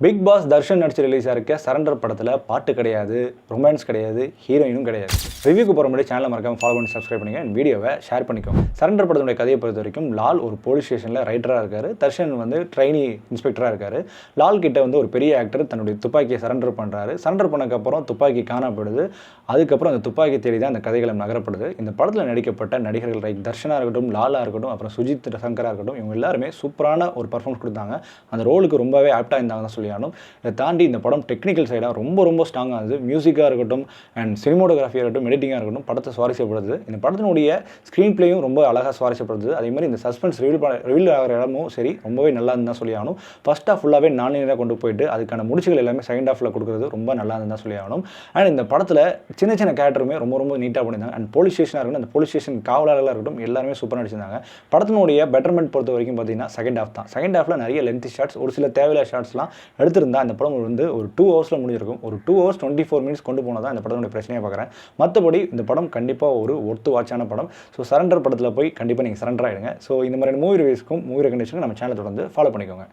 Big pass Darshan நடிச்சு release ஆயிருக்க surrender படத்தில் பாட்டு கிடையாது, ரொமான்ஸ் கிடையாது, ஹீரோயினும் கிடையாது. ரிவ்யூக்கு போகிற முன்னாடி சேனலை மறக்காம ஃபாலோ பண்ணி சப்ஸ்கிரைப் பண்ணிங்க, வீடியோவை ஷேர் பண்ணிக்கோங்க. சரண்டர் படத்துடைய கதையை பொறுத்த வரைக்கும் லால் ஒரு போலீஸ் ஸ்டேஷனில் ரைட்டராக இருக்காரு, தர்ஷன் ட்ரைனி இன்ஸ்பெக்டராக இருக்காரு. லால் கிட்ட ஒரு பெரிய ஆக்டர் தன்னுடைய துப்பாக்கியை சரண்டர் பண்ணுறாரு. சரண்டர் பண்ணக்கப்புறம் துப்பாக்கி காணப்படுது. அதுக்கப்புறம் அந்த துப்பாக்கி தேடி தான் அந்த கதைகளும் நகரப்படுது. இந்த படத்தில் நடிக்கப்பட்ட நடிகர்கள் ரைட் தர்ஷனாக இருக்கட்டும், லாலாக இருக்கட்டும், அப்புறம் சுஜித் சங்கராக இருக்கட்டும், இவங்க எல்லாருமே சூப்பரான ஒரு பர்ஃபார்மன்ஸ் கொடுத்தாங்க. அந்த ரோலுக்கு ரொம்பவே ஆப்டாக இருந்தாங்க தான் சொல்லியானும். இதை தாண்டி இந்த படம் டெக்னிக்கல் சைடாக ரொம்ப ஸ்ட்ராங்காக இருந்தது. மியூசிக்காக இருக்கட்டும் அண்ட் சினிமோட்டோகிராஃபியாக இருக்கட்டும், எடிட்டிங்காக இருக்கட்டும், படத்தை சுவாரஸ்யப்படுது. இந்த படத்தினுடைய ஸ்க்ரீன் பிளேயும் ரொம்ப அழகாக சுவாரஸ்யப்படுது. அதே மாதிரி இந்த சஸ்பென்ஸ் ரிவீல் ஆகிற இடமும் சரி ரொம்பவே நல்லா இருந்து தான் சொல்லி ஆகணும். ஃபர்ஸ்ட் ஹாஃப் ஃபுல்லாகவே நானே கொண்டு போயிட்டு அதுக்கான முடிச்சுகள் எல்லாமே செகண்ட் ஹாஃபில் கொடுக்குறது ரொம்ப நல்லா இருந்து தான் சொல்லி ஆகணும். அண்ட் இந்த படத்தில் சின்ன கேரக்டருமே ரொம்ப நீட்டாக பண்ணியிருந்தாங்க. அண்ட் போலீஸ் ஸ்டேஷனாக இருக்கட்டும், அந்த போலீஸ் ஸ்டேஷன் காவலர்களாக இருக்கட்டும், எல்லாருமே சூப்பராக நடிச்சிருந்தாங்க. படத்தினுடைய பெட்டர்மெண்ட் பொறுத்த வரைக்கும் பார்த்தீங்கன்னா செகண்ட் ஹாஃப் தான். செகண்ட் ஹாஃபில் நிறைய லென்த்தி ஷார்ட்ஸ், ஒரு சில தேவையில்லாத ஷார்ட்ஸ்லாம் எடுத்திருந்தா இந்த படம் ஒரு 2 ஹவர்ஸில் முடிஞ்சிருக்கும். ஒரு 2 hours 24 minutes கொண்டு போனதான் இந்த படத்தோட பிரச்சனையை பார்க்குறேன். மற்றபடி இந்த படம் கண்டிப்பாக ஒரு ஒர்த்து வாட்சான படம். ஸோ சரண்டர் படத்தில் போய் கண்டிப்பாக நீங்கள் சரண்டர் ஆகிடுங்க. ஸோ இந்த மாதிரி மூவி ரிவ்யூஸ்க்கும் மூவி ரெகமெண்டேஷனுக்கும் நம்ம சேனலை தொடர்ந்து ஃபாலோ பண்ணிக்கோங்க.